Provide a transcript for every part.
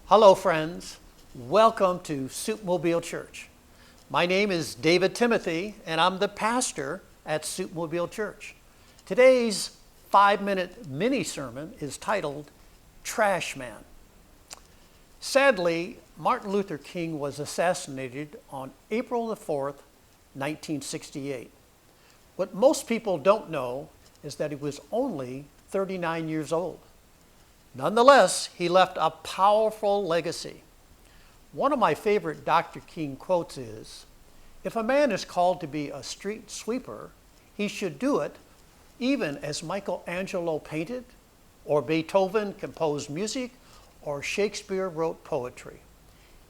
Hello, friends. Welcome to SoupMobile Church. My name is David Timothy, and I'm the pastor at SoupMobile Church. Today's 5-minute mini sermon is titled Trashman. Sadly, Martin Luther King was assassinated on April the 4th, 1968. What most people don't know is that he was only 39 years old. Nonetheless, he left a powerful legacy. One of my favorite Dr. King quotes is, "If a man is called to be a street sweeper, he should do it even as Michelangelo painted, or Beethoven composed music, or Shakespeare wrote poetry.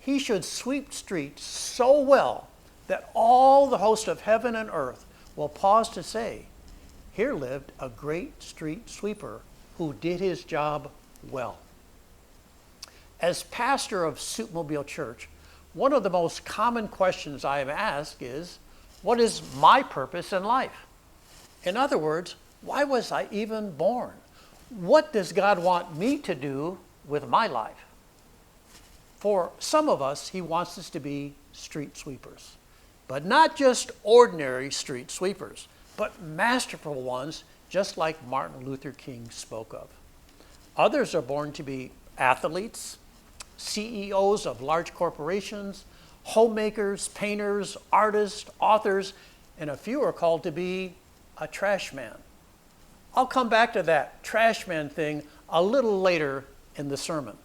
He should sweep streets so well that all the host of heaven and earth will pause to say, 'Here lived a great street sweeper who did his job well.'" As pastor of SoupMobile Church, one of the most common questions I am asked is, what is my purpose in life? In other words, why was I even born? What does God want me to do with my life? For some of us, he wants us to be street sweepers, but not just ordinary street sweepers, but masterful ones, just like Martin Luther King spoke of. Others are born to be athletes, CEOs of large corporations, homemakers, painters, artists, authors, and a few are called to be a trash man. I'll come back to that trash man thing a little later in the sermon.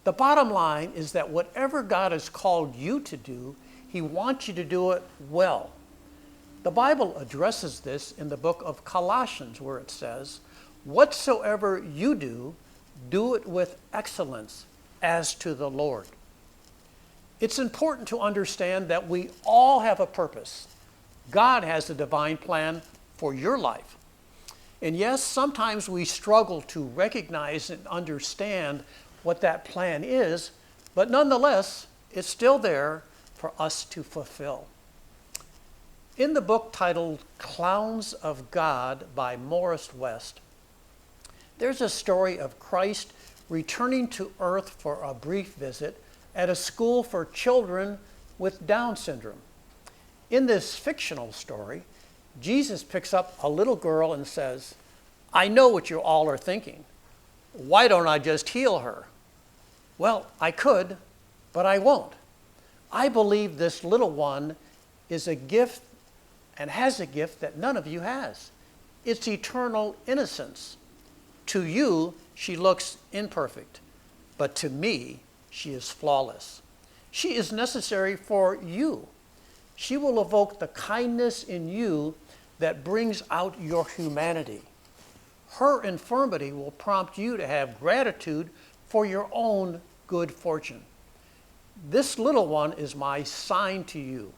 The bottom line is that whatever God has called you to do, he wants you to do it well. The Bible addresses this in the book of Colossians, where it says, "Whatsoever you do, do it with excellence as to the Lord." It's important to understand that we all have a purpose. God has a divine plan for your life. And yes, sometimes we struggle to recognize and understand what that plan is, but nonetheless, it's still there for us to fulfill. In the book titled Clowns of God by Morris West, there's a story of Christ returning to earth for a brief visit at a school for children with Down syndrome. In this fictional story, Jesus picks up a little girl and says, "I know what you all are thinking. Why don't I just heal her? Well, I could, but I won't. I believe this little one is a gift and has a gift that none of you has. It's eternal innocence. To you, she looks imperfect, but to me, she is flawless. She is necessary for you. She will evoke the kindness in you that brings out your humanity. Her infirmity will prompt you to have gratitude for your own good fortune. This little one is my sign to you.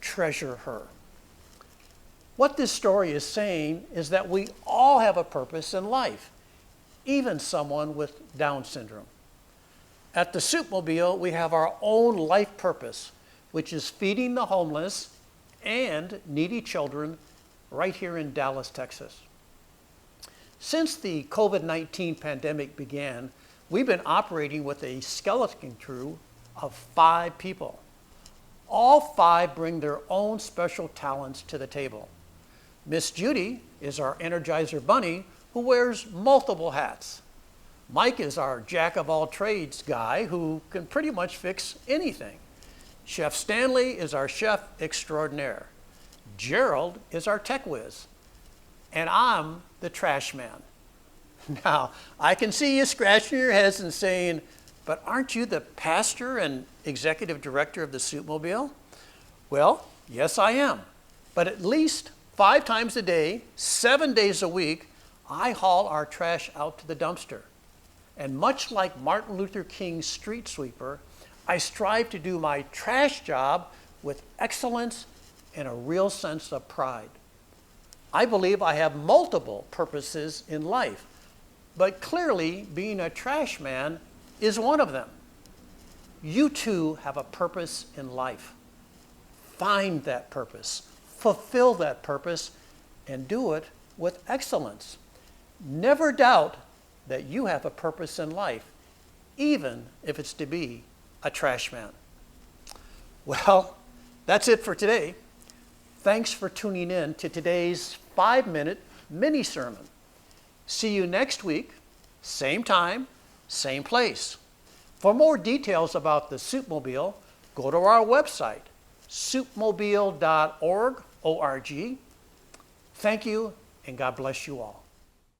Treasure her." What this story is saying is that we all have a purpose in life, even someone with Down syndrome. At the SoupMobile, we have our own life purpose, which is feeding the homeless and needy children right here in Dallas, Texas. Since the COVID-19 pandemic began, we've been operating with a skeleton crew of 5 people. All 5 bring their own special talents to the table. Miss Judy is our Energizer Bunny who wears multiple hats. Mike is our jack-of-all-trades guy who can pretty much fix anything. Chef Stanley is our chef extraordinaire. Gerald is our tech whiz. And I'm the trash man. Now, I can see you scratching your heads and saying, "But aren't you the pastor and executive director of the SoupMobile?" Well, yes, I am. But at least 5 times a day, 7 days a week, I haul our trash out to the dumpster. And much like Martin Luther King's street sweeper, I strive to do my trash job with excellence and a real sense of pride. I believe I have multiple purposes in life, but clearly being a trash man is one of them. You too have a purpose in life. Find that purpose, fulfill that purpose, and do it with excellence. Never doubt that you have a purpose in life, even if it's to be a trash man. Well, that's it for today. Thanks for tuning in to today's 5-minute mini sermon. See you next week, same time, same place. For more details about the SoupMobile, go to our website, soupmobile.org. Thank you, and God bless you all.